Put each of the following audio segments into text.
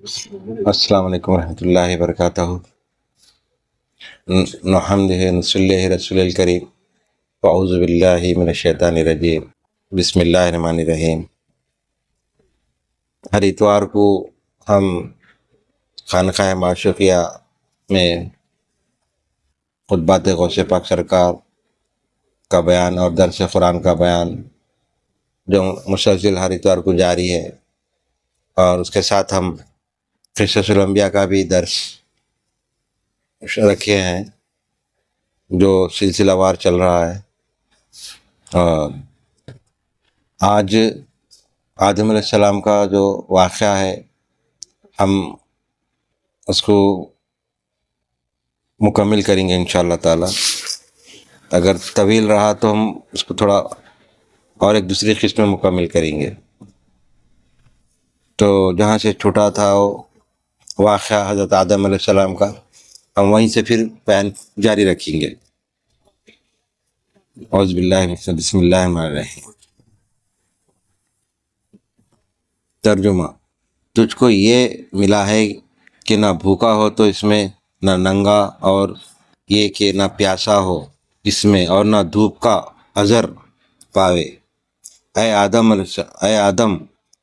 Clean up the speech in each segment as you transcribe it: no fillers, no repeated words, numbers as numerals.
السلام علیکم ورحمۃ اللہ وبرکاتہ۔ نحمدہ نصلی رسول الکریم اعوذ باللہ من الشیطان الرجیم بسم اللہ الرحمن الرحیم۔ ہر اتوار کو ہم خانقاہ معشوقیہ میں خطبات غوث پاک سرکار کا بیان اور درس قرآن کا بیان جو مسلسل ہر اتوار کو جاری ہے، اور اس کے ساتھ ہم قصص الانبیاء کا بھی درس رکھے ہیں جو سلسلہ وار چل رہا ہے۔ اور آج آدم علیہ السلام کا جو واقعہ ہے ہم اس کو مکمل کریں گے انشاءاللہ تعالی۔ اگر طویل رہا تو ہم اس کو تھوڑا اور ایک دوسری قسم میں مکمل کریں گے۔ تو جہاں سے چھوٹا تھا وہ واقعہ حضرت آدم علیہ السلام کا، ہم وہیں سے پھر بیان جاری رکھیں گے۔ اعوذ باللہ بسم اللہ الرحمن الرحیم۔ ترجمہ: تجھ کو یہ ملا ہے کہ نہ بھوکا ہو تو اس میں، نہ ننگا، اور یہ کہ نہ پیاسا ہو اس میں، اور نہ دھوپ کا اثر پاوے۔ اے آدم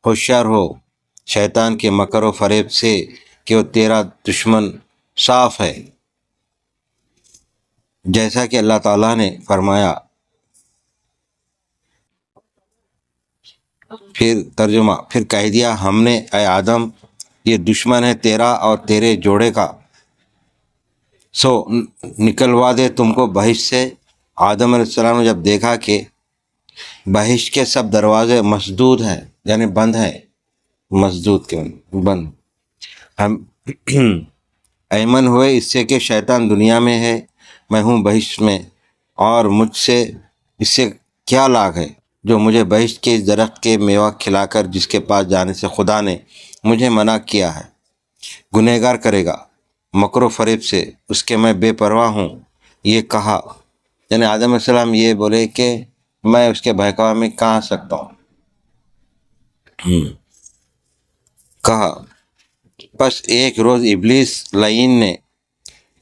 ہوشیار ہو شیطان کے مکر و فریب سے کہ وہ تیرا دشمن صاف ہے، جیسا کہ اللہ تعالیٰ نے فرمایا۔ پھر ترجمہ: پھر کہہ دیا ہم نے اے آدم یہ دشمن ہے تیرا اور تیرے جوڑے کا، سو نکلوا دے تم کو بہشت سے۔ آدم علیہ السلام نے جب دیکھا کہ بہشت کے سب دروازے مسدود ہیں، یعنی بند ہیں، مسدود کے بند، ہم ایمن ہوئے اس سے کہ شیطان دنیا میں ہے، میں ہوں بہشت میں، اور مجھ سے اس سے کیا لاگ ہے جو مجھے بہشت کے اس درخت کے میوہ کھلا کر جس کے پاس جانے سے خدا نے مجھے منع کیا ہے، گنہگار کرے گا مکر و فریب سے اس کے میں بے پرواہ ہوں۔ یہ کہا، یعنی آدم علیہ السلام یہ بولے کہ میں اس کے بہکاوے میں کہاں آ سکتا ہوں۔ کہا، پس ایک روز ابلیس لعین نے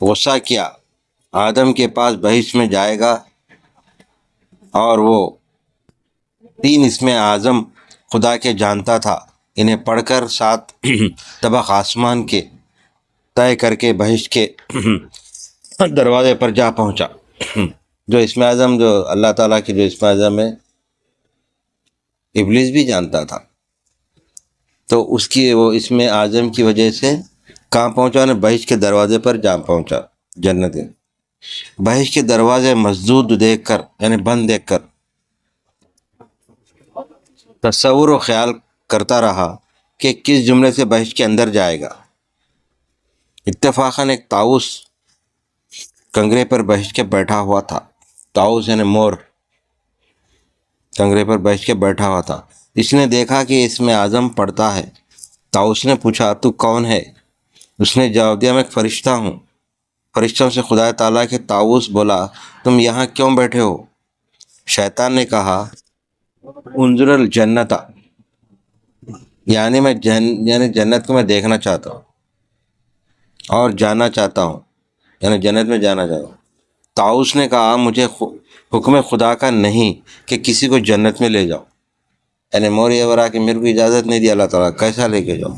غصہ کیا، آدم کے پاس بہشت میں جائے گا، اور وہ 3 اسم اعظم خدا کے جانتا تھا، انہیں پڑھ کر 7 طبق آسمان کے طے کر کے بہشت کے دروازے پر جا پہنچا۔ جو اسم اعظم، جو اللہ تعالیٰ کی جو اسم اعظم ہے، ابلیس بھی جانتا تھا، تو اس کی وہ اسم اعظم کی وجہ سے کہاں پہنچا؟ نے بہشت کے دروازے پر جا پہنچا، جنت۔ بہشت کے دروازے مسدود دیکھ کر، یعنی بند دیکھ کر تصور و خیال کرتا رہا کہ کس جملے سے بہشت کے اندر جائے گا۔ اتفاقاً ایک طاؤس کنگرے پر بہشت کے بیٹھا ہوا تھا۔ طاؤس یعنی مور کنگرے پر بہشت کے بیٹھا ہوا تھا۔ اس نے دیکھا کہ اس میں اعظم پڑھتا ہے۔ طاؤس نے پوچھا، تو کون ہے؟ اس نے جواب دیا، میں ایک فرشتہ ہوں، فرشتوں سے خدا تعالیٰ کے۔ طاؤس بولا، تم یہاں کیوں بیٹھے ہو؟ شیطان نے کہا، انظر الجنت، یعنی جنت کو میں دیکھنا چاہتا ہوں اور جاننا چاہتا ہوں، یعنی جنت میں جانا چاہتا ہوں۔ طاؤس نے کہا، مجھے حکم خدا کا نہیں کہ کسی کو جنت میں لے جاؤ، یعنی موری ورا کہ میرے کو اجازت نہیں دی اللہ تعالیٰ، کیسا لے کے جاؤ؟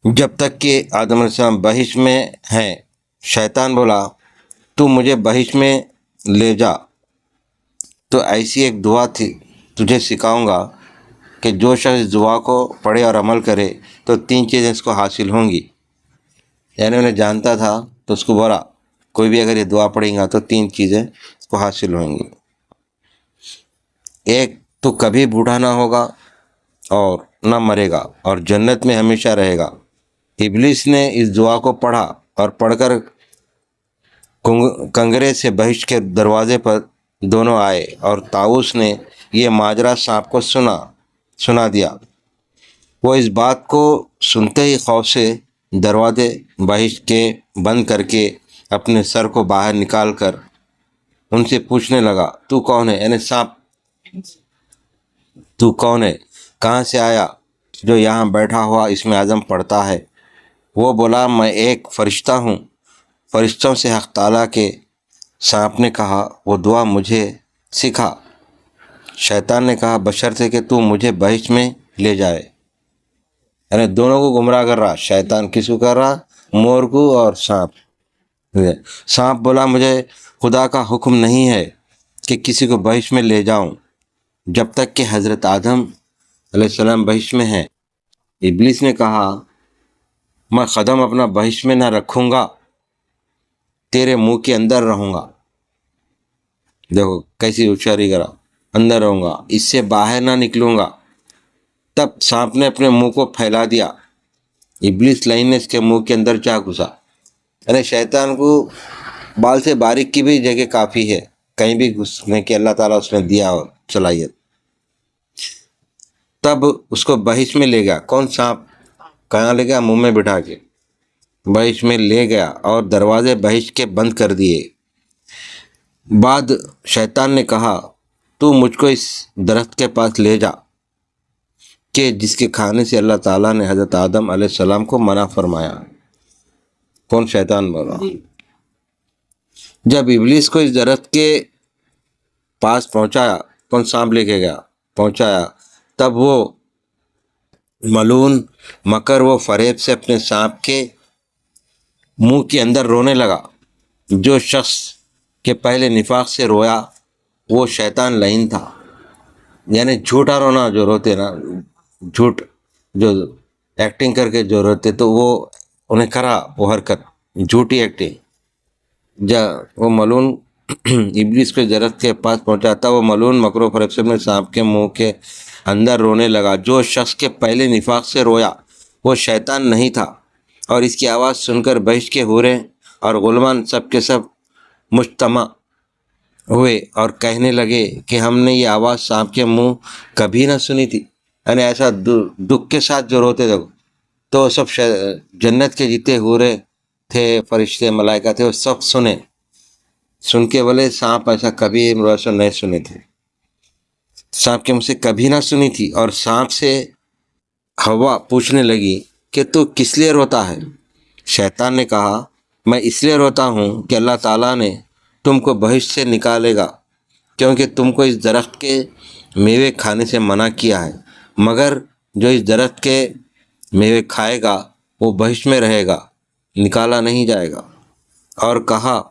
جب تک کہ آدم علیہ السلام بہشت میں ہیں۔ شیطان بولا، تو مجھے بہشت میں لے جا تو ایسی ایک دعا تھی تجھے سکھاؤں گا کہ جو شخص اس دعا کو پڑھے اور عمل کرے تو 3 چیزیں اس کو حاصل ہوں گی۔ یعنی انہیں جانتا تھا تو اس کو بولا، کوئی بھی اگر یہ دعا پڑھیں گا تو 3 چیزیں اس کو حاصل ہوں گی۔ ایک تو کبھی بوڑھا نہ ہوگا اور نہ مرے گا اور جنت میں ہمیشہ رہے گا۔ ابلیس نے اس دعا کو پڑھا اور پڑھ کر کنگرے سے بہشت کے دروازے پر دونوں آئے، اور طاؤس نے یہ ماجرا سانپ کو سنا دیا۔ وہ اس بات کو سنتے ہی خوف سے دروازے بہشت کے بند کر کے اپنے سر کو باہر نکال کر ان سے پوچھنے لگا، تو کون ہے؟ یعنی سانپ، تو کون ہے؟ کہاں سے آیا؟ جو یہاں بیٹھا ہوا اسم اعظم پڑھتا ہے، وہ بولا میں ایک فرشتہ ہوں فرشتوں سے حق تعالیٰ کے۔ سانپ نے کہا وہ دعا مجھے سکھا۔ شیطان نے کہا بشرطے کہ تو مجھے بہشت میں لے جائے، یعنی دونوں کو گمراہ کر رہا۔ شیطان کس کو کر رہا؟ مور کو اور سانپ۔ سانپ بولا مجھے خدا کا حکم نہیں ہے کہ کسی کو بہشت میں لے جاؤں جب تک کہ حضرت آدم علیہ السلام بہشت میں ہیں۔ ابلیس نے کہا میں قدم اپنا بہشت میں نہ رکھوں گا، تیرے منہ کے اندر رہوں گا۔ دیکھو کیسی ہوشیاری کرا، اندر رہوں گا، اس سے باہر نہ نکلوں گا۔ تب سانپ نے اپنے منہ کو پھیلا دیا، ابلیس لائن نے اس کے منہ کے اندر جا گھسا۔ یعنی شیطان کو بال سے باریک کی بھی جگہ کافی ہے، کہیں بھی گھسنے کی اللہ تعالیٰ اس نے دیا اور صلاحیت۔ تب اس کو بہشت میں لے گیا۔ کون؟ سانپ۔ کہاں لے گیا؟ منہ میں بٹھا کے بہشت میں لے گیا اور دروازے بہشت کے بند کر دیے۔ بعد شیطان نے کہا تو مجھ کو اس درخت کے پاس لے جا کہ جس کے کھانے سے اللہ تعالیٰ نے حضرت آدم علیہ السلام کو منع فرمایا۔ کون؟ شیطان بولا۔ جب ابلیس کو اس درخت کے پاس پہنچایا، کون؟ سانپ لے کے گیا، پہنچایا، تب وہ ملعون مکر و فریب سے اپنے سانپ کے منہ کے اندر رونے لگا۔ جو شخص کے پہلے نفاق سے رویا وہ شیطان لعین تھا، یعنی جھوٹا رونا جو روتے نا، جھوٹ جو ایکٹنگ کر کے جو روتے، تو وہ انہیں کرا وہ حرکت، جھوٹی ایکٹنگ۔ وہ ملعون ابلیس کے درخت کے پاس پہنچا تھا، وہ ملعون مکر و فریب سے اپنے سانپ کے منہ کے اندر رونے لگا۔ جو شخص کے پہلے نفاق سے رویا وہ شیطان نہیں تھا، اور اس کی آواز سن کر بہشت کے حوریں اور غلمان سب کے سب مجتمع ہوئے اور کہنے لگے کہ ہم نے یہ آواز سانپ کے منہ کبھی نہ سنی تھی۔ یعنی ایسا دکھ کے ساتھ جو روتے تھے، تو سب جنت کے جتنے حورے تھے، فرشتے، ملائکہ تھے، وہ سب سن کے بولے سانپ ایسا کبھی نہیں سنے تھے، سانپ کے منہ سے کبھی نہ سنی تھی۔ اور سانپ سے ہوا پوچھنے لگی کہ تو کس لیے روتا ہے؟ شیطان نے کہا میں اس لیے روتا ہوں کہ اللہ تعالیٰ نے تم کو بہشت سے نکالے گا، کیونکہ تم کو اس درخت کے میوے کھانے سے منع کیا ہے، مگر جو اس درخت کے میوے کھائے گا وہ بہشت میں رہے گا، نکالا نہیں جائے گا۔ اور کہا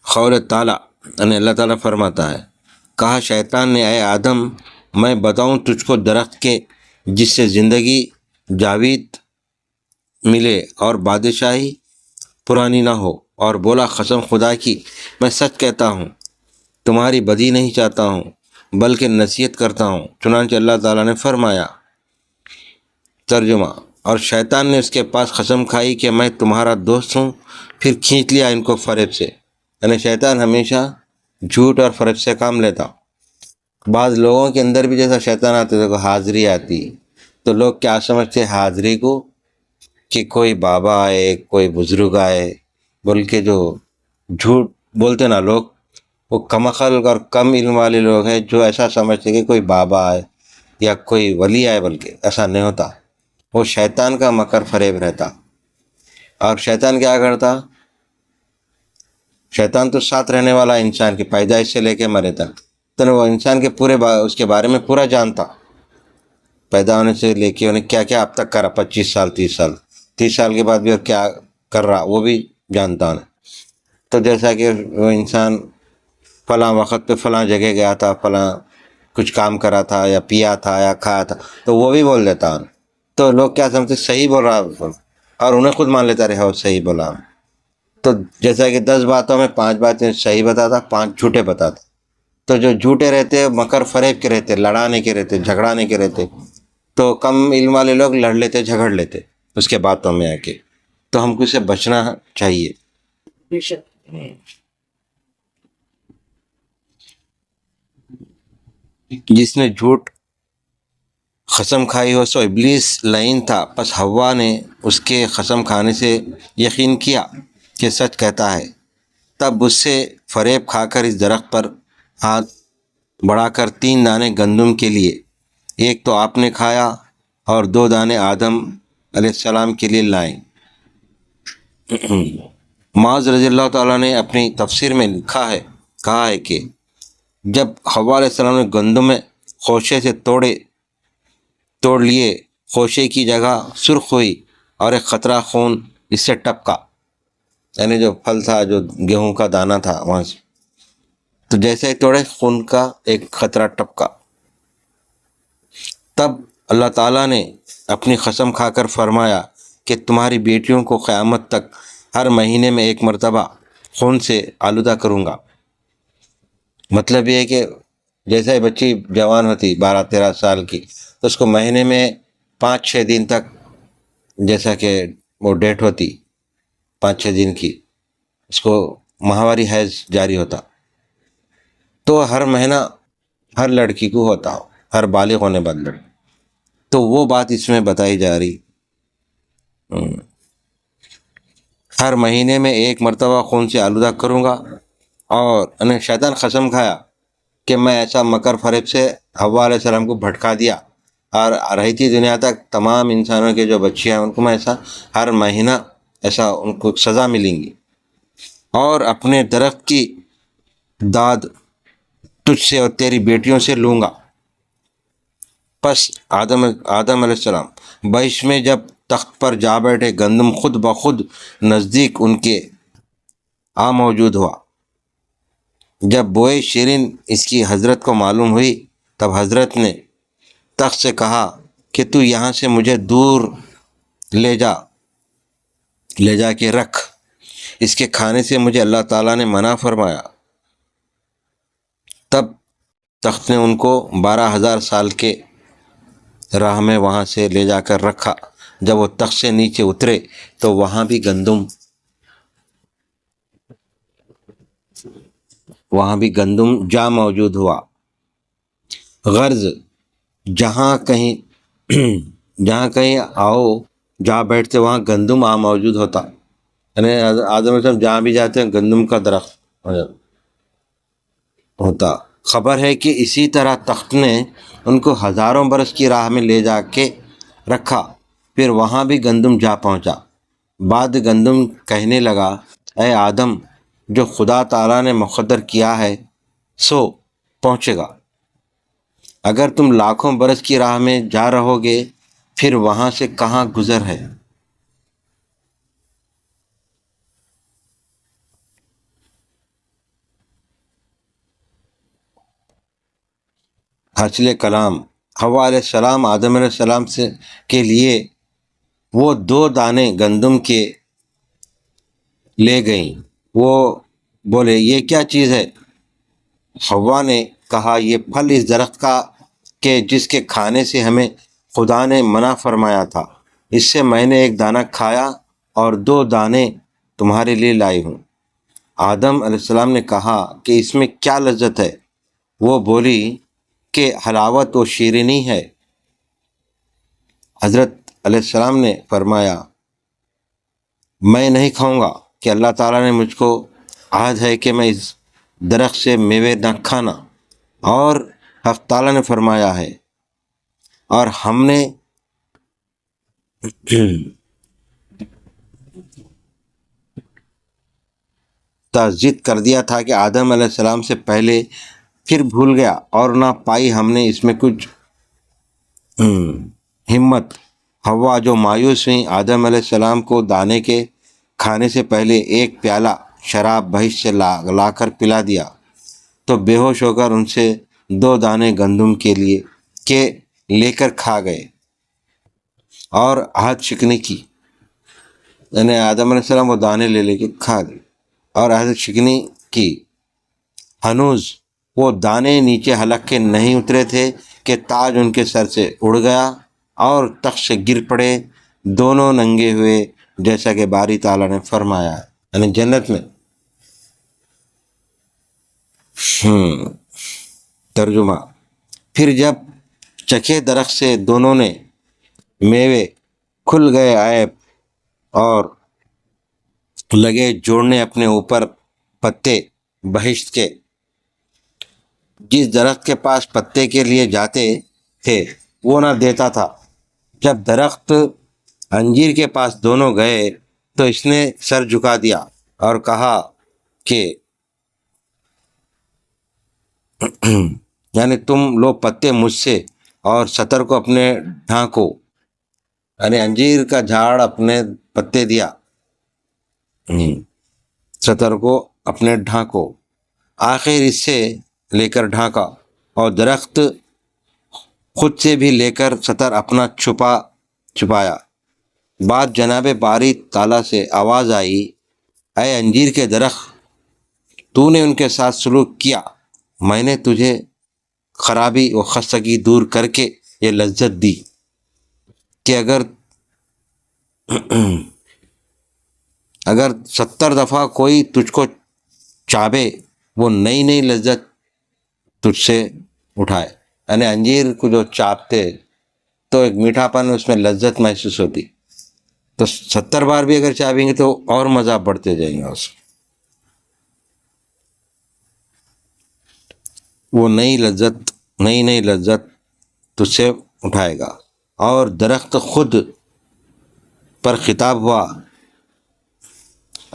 قول تعالیٰ، یعنی اللہ تعالیٰ فرماتا ہے، کہا شیطان نے اے آدم میں بتاؤں تجھ کو درخت کے جس سے زندگی جاوید ملے اور بادشاہی پرانی نہ ہو، اور بولا قسم خدا کی میں سچ کہتا ہوں تمہاری بدی نہیں چاہتا ہوں بلکہ نصیحت کرتا ہوں۔ چنانچہ اللہ تعالیٰ نے فرمایا۔ ترجمہ: اور شیطان نے اس کے پاس قسم کھائی کہ میں تمہارا دوست ہوں، پھر کھینچ لیا ان کو فریب سے۔ یعنی شیطان ہمیشہ جھوٹ اور فریب سے کام لیتا۔ بعض لوگوں کے اندر بھی جیسا شیطان آتے تھے، حاضری آتی تو لوگ کیا سمجھتے حاضری کو کہ کوئی بابا آئے، کوئی بزرگ آئے، بول کے جو جھوٹ بولتے نا لوگ، وہ کم عقل اور کم علم والے لوگ ہیں جو ایسا سمجھتے کہ کوئی بابا آئے یا کوئی ولی آئے، بلکہ ایسا نہیں ہوتا، وہ شیطان کا مکر فریب رہتا۔ اور شیطان کیا کرتا؟ شیطان تو ساتھ رہنے والا انسان کی پیدائش سے لے کے مرے تک، تو وہ انسان کے پورے اس کے بارے میں پورا جانتا، پیدا ہونے سے لے کے انہیں کیا کیا اب تک کرا، 25 سال 30 سال کے بعد بھی اور کیا کر رہا وہ بھی جانتا انہیں۔ تو جیسا کہ وہ انسان فلاں وقت پہ فلاں جگہ گیا تھا، فلاں کچھ کام کرا تھا یا پیا تھا یا کھایا تھا، تو وہ بھی بول دیتا انہیں۔ تو لوگ کیا سمجھتے صحیح بول رہا اور انہیں خود مان لیتا رہا وہ صحیح بولا۔ تو جیسا کہ 10 باتوں میں 5 باتیں صحیح بتاتا، 5 جھوٹے بتاتا۔ تو جو جھوٹے رہتے مکر فریب کے رہتے، لڑانے کے رہتے، جھگڑانے کے رہتے، تو کم علم والے لوگ لڑ لیتے، جھگڑ لیتے اس کے باتوں میں آ کے۔ تو ہم کو اسے بچنا چاہیے۔ جس نے جھوٹ قسم کھائی ہو سو ابلیس لعین تھا، پس حوا نے اس کے قسم کھانے سے یقین کیا کہ سچ کہتا ہے، تب اس سے فریب کھا کر اس درخت پر ہاتھ بڑھا کر 3 دانے گندم کے لیے، ایک تو آپ نے کھایا اور 2 دانے آدم علیہ السلام کے لیے لائیں۔ معاذ رضی اللہ تعالیٰ نے اپنی تفسیر میں کہا ہے کہ جب حوا علیہ السلام نے گندم خوشے سے توڑ لیے، خوشے کی جگہ سرخ ہوئی اور ایک قطرہ خون اس سے ٹپکا، یعنی جو پھل تھا، جو گیہوں کا دانہ تھا وہاں سے، تو جیسے ہی توڑے خون کا ایک قطرہ ٹپکا۔ تب اللہ تعالیٰ نے اپنی قسم کھا کر فرمایا کہ تمہاری بیٹیوں کو قیامت تک ہر مہینے میں 1 مرتبہ خون سے آلودہ کروں گا۔ مطلب یہ ہے کہ جیسے بچی جوان ہوتی 12-13 سال کی، تو اس کو مہینے میں 5-6 دن تک، جیسا کہ وہ ڈیٹ ہوتی 5-6 دن کی، اس کو ماہواری حیض جاری ہوتا، تو ہر مہینہ ہر لڑکی کو ہوتا ہو، ہر بالغ ہونے بعد لڑکی، تو وہ بات اس میں بتائی جا رہی، ہر مہینے میں 1 مرتبہ خون سے آلودہ کروں گا۔ اور انہیں شیطان قسم کھایا کہ میں ایسا مکر فریب سے حوا علیہ السلام کو بھٹکا دیا، اور رہتی دنیا تک تمام انسانوں کے جو بچیاں ہیں ان کو میں ایسا ہر مہینہ ایسا ان کو سزا ملیں گی، اور اپنے درخت کی داد تجھ سے اور تیری بیٹیوں سے لوں گا۔ پس آدم علیہ السلام بہشت میں جب تخت پر جا بیٹھے، گندم خود بخود نزدیک ان کے آ موجود ہوا۔ جب بوئے شیرین اس کی حضرت کو معلوم ہوئی، تب حضرت نے تخت سے کہا کہ تو یہاں سے مجھے دور لے جا کے رکھ، اس کے کھانے سے مجھے اللہ تعالیٰ نے منع فرمایا۔ تب تخت نے ان کو 12,000 سال کے راہ میں وہاں سے لے جا کر رکھا۔ جب وہ تخت سے نیچے اترے تو وہاں بھی گندم جا موجود ہوا۔ غرض جہاں کہیں آؤ جہاں بیٹھتے وہاں گندم موجود ہوتا، یعنی آدم علیہ السلام جہاں بھی جاتے ہیں گندم کا درخت ہوتا۔ خبر ہے کہ اسی طرح تخت نے ان کو ہزاروں برس کی راہ میں لے جا کے رکھا، پھر وہاں بھی گندم جا پہنچا۔ بعد گندم کہنے لگا، اے آدم، جو خدا تعالیٰ نے مقدر کیا ہے سو پہنچے گا۔ اگر تم لاکھوں برس کی راہ میں جا رہو گے، پھر وہاں سے کہاں گزر ہے؟ حاصل کلام، حوا علیہ السلام آدم علیہ السلام کے لیے وہ 2 دانے گندم کے لے گئیں۔ وہ بولے، یہ کیا چیز ہے؟ حوا نے کہا، یہ پھل اس درخت کا کہ جس کے کھانے سے ہمیں خدا نے منع فرمایا تھا، اس سے میں نے 1 دانہ کھایا اور 2 دانے تمہارے لیے لائی ہوں۔ آدم علیہ السلام نے کہا کہ اس میں کیا لذت ہے؟ وہ بولی کہ حلاوت و شیرینی ہے۔ حضرت علیہ السلام نے فرمایا، میں نہیں کھاؤں گا کہ اللہ تعالیٰ نے مجھ کو عہد ہے کہ میں اس درخت سے میوے نہ کھانا، اور حق تعالیٰ نے فرمایا ہے، اور ہم نے ضد کر دیا تھا کہ آدم علیہ السلام سے پہلے، پھر بھول گیا اور نہ پائی ہم نے اس میں کچھ ہمت۔ حوا جو مایوس ہوئی، آدم علیہ السلام کو دانے کے کھانے سے پہلے 1 پیالہ شراب بہشت سے لا کر پلا دیا، تو بے ہوش ہو کر ان سے 2 دانے گندم کے لے کر کھا گئے اور عہد شکنی کی، یعنی آدم علیہ السلام وہ دانے لے کے کھا گئے اور عہد شکنی کی۔ ہنوز وہ دانے نیچے حلق کے نہیں اترے تھے کہ تاج ان کے سر سے اڑ گیا اور تخت سے گر پڑے، دونوں ننگے ہوئے، جیسا کہ باری تعالیٰ نے فرمایا، یعنی جنت میں۔ ترجمہ، پھر جب چکھے درخت سے دونوں نے میوے، کھل گئے عیب اور لگے جوڑنے اپنے اوپر پتے بہشت کے۔ جس درخت کے پاس پتے کے لیے جاتے تھے وہ نہ دیتا تھا۔ جب درخت انجیر کے پاس دونوں گئے تو اس نے سر جھکا دیا اور کہا کہ یعنی تم لو پتے مجھ سے اور ستر کو اپنے ڈھانکو، یعنی انجیر کا جھاڑ اپنے پتے دیا، ستر کو اپنے ڈھانکو، آخر اس سے لے کر ڈھانکا، اور درخت خود سے بھی لے کر ستر اپنا چھپایا۔ بعد جناب باری تعالیٰ سے آواز آئی، اے انجیر کے درخت، تو نے ان کے ساتھ سلوک کیا، میں نے تجھے خرابی و خستگی دور کر کے یہ لذت دی کہ اگر 70 دفعہ کوئی تجھ کو چابے وہ نئی نئی لذت تجھ سے اٹھائے۔ یعنی انجیر کو جو چاپتے تو ایک میٹھا پن اس میں لذت محسوس ہوتی، تو 70 بار بھی اگر چابیں گے تو اور مزہ بڑھتے جائیں گے اس میں، وہ نئی نئی لذت تجھ سے اٹھائے گا۔ اور درخت خود پر خطاب ہوا،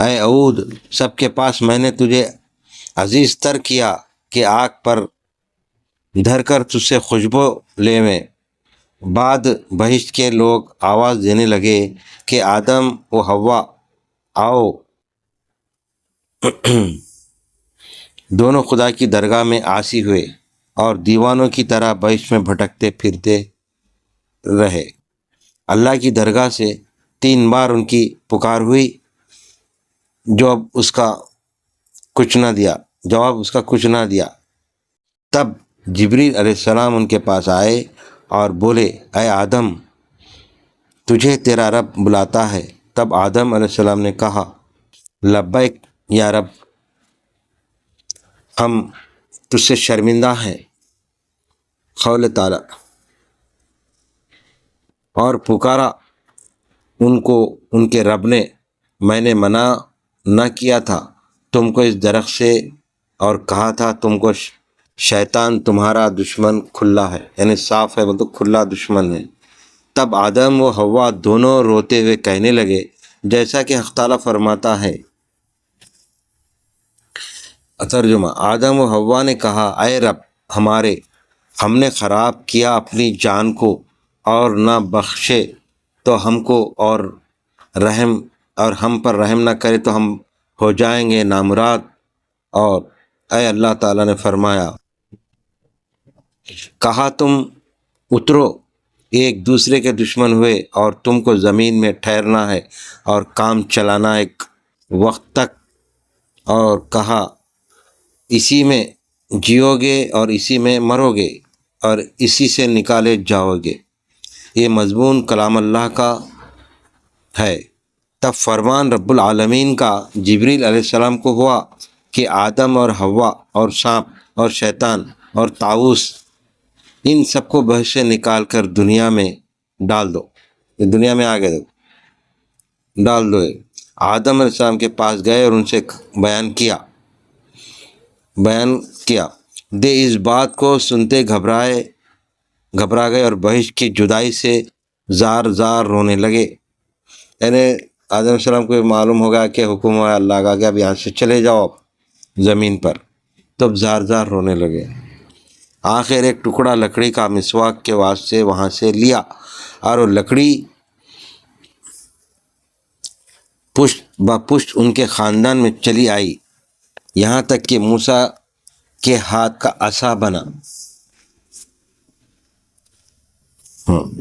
اے عود، سب کے پاس میں نے تجھے عزیز تر کیا کہ آگ پر دھر کر تجھ سے خوشبو لے میں۔ بعد بہشت کے لوگ آواز دینے لگے کہ آدم و حوا آؤ، دونوں خدا کی درگاہ میں عاصی ہوئے اور دیوانوں کی طرح بہشت میں بھٹکتے پھرتے رہے۔ اللہ کی درگاہ سے 3 بار ان کی پکار ہوئی، جواب اس کا کچھ نہ دیا۔ تب جبریل علیہ السلام ان کے پاس آئے اور بولے، اے آدم، تجھے تیرا رب بلاتا ہے۔ تب آدم علیہ السلام نے کہا، لبیک یا رب، ہم تجھ سے شرمندہ ہیں۔ قول تعالیٰ، اور پکارا ان کو ان کے رب نے، میں نے منع نہ کیا تھا تم کو اس درخت سے، اور کہا تھا تم کو شیطان تمہارا دشمن کھلا ہے، یعنی صاف ہے تو کھلا دشمن ہے۔ تب آدم و حوا دونوں روتے ہوئے کہنے لگے، جیسا کہ حق تعالیٰ فرماتا ہے۔ ترجمہ، آدم و حوا نے کہا، اے رب ہمارے، ہم نے خراب کیا اپنی جان کو، اور نہ بخشے تو ہم کو، اور ہم پر رحم نہ کرے تو ہم ہو جائیں گے نامراد۔ اور اے اللہ تعالیٰ نے فرمایا، کہا تم اترو، ایک دوسرے کے دشمن ہوئے، اور تم کو زمین میں ٹھہرنا ہے اور کام چلانا ایک وقت تک، اور کہا اسی میں جیو گے اور اسی میں مرو گے اور اسی سے نکالے جاؤ گے۔ یہ مضمون کلام اللہ کا ہے۔ تب فرمان رب العالمین کا جبریل علیہ السلام کو ہوا کہ آدم اور حوا اور سانپ اور شیطان اور طاؤس، ان سب کو بہشت سے نکال کر دنیا میں ڈال دو، دنیا میں آگے ڈال دو۔ آدم علیہ السلام کے پاس گئے اور ان سے بیان کیا۔ دے اس بات کو سنتے گھبرا گئے اور بہشت کی جدائی سے زار رونے لگے۔ یعنی آدم علیہ السلام کو معلوم ہوگا کہ حکم ہے اللہ کا کہ اب یہاں سے چلے جاؤ اب زمین پر، تب زار رونے لگے۔ آخر ایک ٹکڑا لکڑی کا مسواک کے واسطے وہاں سے لیا، اور وہ لکڑی پشت بہ پشت ان کے خاندان میں چلی آئی، یہاں تک کہ موسیٰ کے ہاتھ کا عصا بنا۔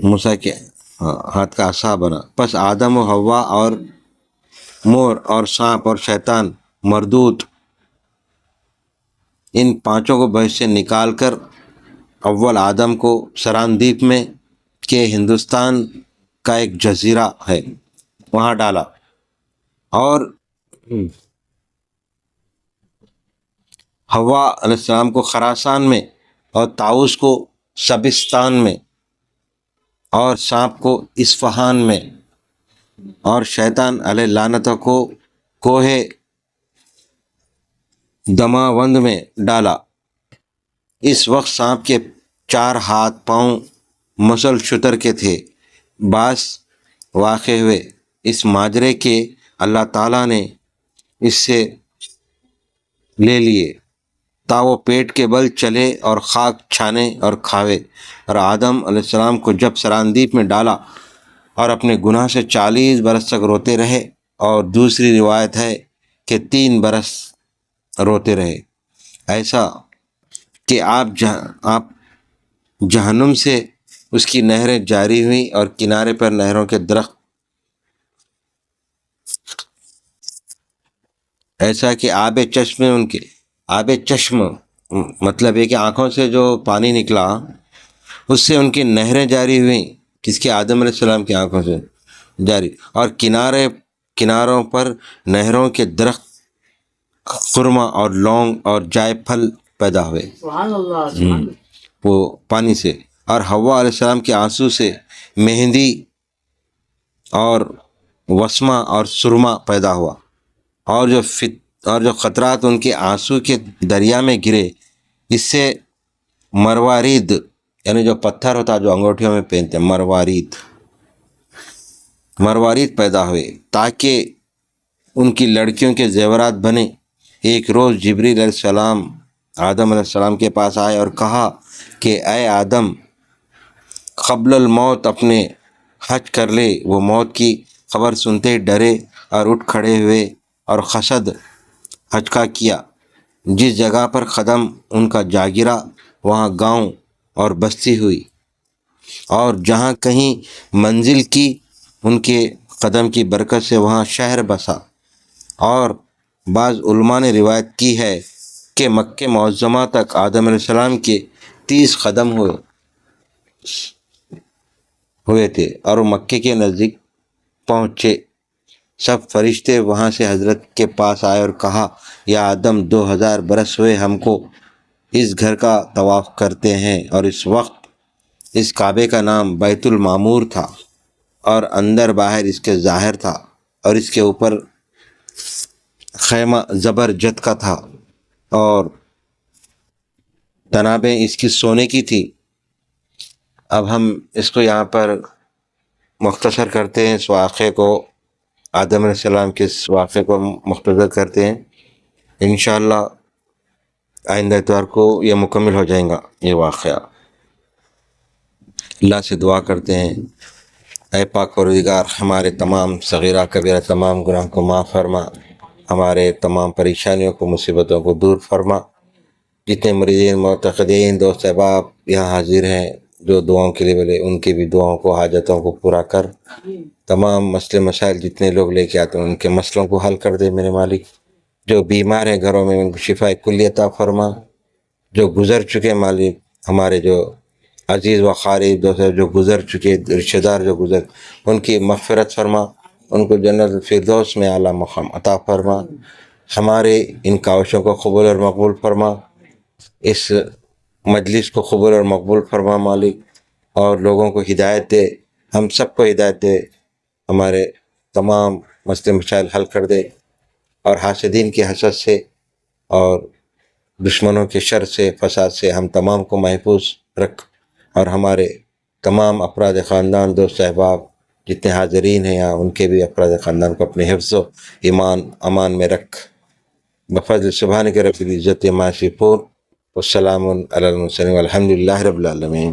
موسیٰ کے ہاتھ کا عصا بنا۔ پس آدم و حوا اور مور اور سانپ اور شیطان مردود، ان 5 کو بہشت سے نکال کر اول آدم کو سراندیپ میں کہ ہندوستان کا ایک جزیرہ ہے وہاں ڈالا، اور حوا علیہ السلام کو خراسان میں، اور طاؤس کو سبستان میں، اور سانپ کو اصفہان میں، اور شیطان علیہ لعنت کو کوہ دماوند میں ڈالا۔ اس وقت سانپ کے 4 ہاتھ پاؤں مسل شتر کے تھے۔ بعض واقع ہوئے اس ماجرے کے اللہ تعالیٰ نے اس سے لے لیے تا وہ پیٹ کے بل چلے اور خاک چھانے اور کھاوے۔ اور آدم علیہ السلام کو جب سراندیپ میں ڈالا اور اپنے گناہ سے 40 برس تک روتے رہے، اور دوسری روایت ہے کہ 3 برس روتے رہے، ایسا کہ آپ جہنم سے اس کی نہریں جاری ہوئیں اور کنارے پر نہروں کے درخت، ایسا کہ آب چشم مطلب ہے کہ آنکھوں سے جو پانی نکلا اس سے ان کی نہریں جاری ہوئیں، کس کے؟ آدم علیہ السلام کی آنکھوں سے جاری، اور کناروں پر نہروں کے درخت خرما اور لونگ اور جائے پھل پیدا ہوئے، سبحان اللہ، وہ پانی سے۔ اور حوا علیہ السلام کے آنسو سے مہندی اور وسمہ اور سرما پیدا ہوا، اور جو قطرات ان کے آنسو کے دریا میں گرے، اس سے مروارید یعنی جو پتھر ہوتا جو انگوٹھیوں میں پہنتے مروارید پیدا ہوئے، تاکہ ان کی لڑکیوں کے زیورات بنے۔ ایک روز جبریل علیہ السلام آدم علیہ السلام کے پاس آئے اور کہا کہ اے آدم، قبل الموت اپنے حج کر لے۔ وہ موت کی خبر سنتے ڈرے اور اٹھ کھڑے ہوئے اور قصد حج کا کیا۔ جس جگہ پر قدم ان کا جا گرا وہاں گاؤں اور بستی ہوئی، اور جہاں کہیں منزل کی ان کے قدم کی برکت سے وہاں شہر بسا۔ اور بعض علماء نے روایت کی ہے کہ مکہ معظمہ تک آدم علیہ السلام کے 30 قدم ہوئے تھے، اور وہ مکے کے نزدیک پہنچے۔ سب فرشتے وہاں سے حضرت کے پاس آئے اور کہا، یا آدم، 2000 برس ہوئے ہم کو اس گھر کا طواف کرتے ہیں، اور اس وقت اس کعبے کا نام بیت المعمور تھا، اور اندر باہر اس کے ظاہر تھا، اور اس کے اوپر خیمہ زبرجد کا تھا، اور تنابیں اس کی سونے کی تھی۔ اب ہم اس کو یہاں پر مختصر کرتے ہیں، اس واقعے کو، آدم علیہ السلام کے اس واقعے کو مختصر کرتے ہیں۔ انشاءاللہ آئندہ اتوار کو یہ مکمل ہو جائیں گا یہ واقعہ۔ اللہ سے دعا کرتے ہیں، اے پاک پروردگار، ہمارے تمام صغیرہ کبیرہ تمام گناہ کو معاف فرما، ہمارے تمام پریشانیوں کو مصیبتوں کو دور فرما۔ جتنے مریدین معتقدین دوست احباب یہاں حاضر ہیں جو دعاؤں کے لیے بولے، ان کی بھی دعاؤں کو حاجتوں کو پورا کر۔ تمام مسئلے مسائل جتنے لوگ لے کے آتے ہیں ان کے مسئلوں کو حل کر دے میرے مالک۔ جو بیمار ہیں گھروں میں ان کو شفا کلی عطا فرما۔ جو گزر چکے مالک، ہمارے جو عزیز و قریب دوست جو گزر چکے، رشتہ دار جو گزر، ان کی مغفرت فرما، ان کو جنت الفردوس میں اعلیٰ مقام عطا فرما۔ ہمارے ان کاوشوں کو قبول اور مقبول فرما، اس مجلس کو قبول اور مقبول فرما مالک، اور لوگوں کو ہدایت دے، ہم سب کو ہدایت دے، ہمارے تمام مسئلے مسائل حل کر دے، اور حاسدین کی حسد سے اور دشمنوں کے شر سے فساد سے ہم تمام کو محفوظ رکھ، اور ہمارے تمام افراد خاندان دوست احباب جتنے حاضرین ہیں یہاں ان کے بھی افراد خاندان کو اپنے حفظ و ایمان امان میں رکھ۔ بفضل سبحانک رب العزت عما یصفون، والسلام علی المرسلین والحمد للہ رب العالمین۔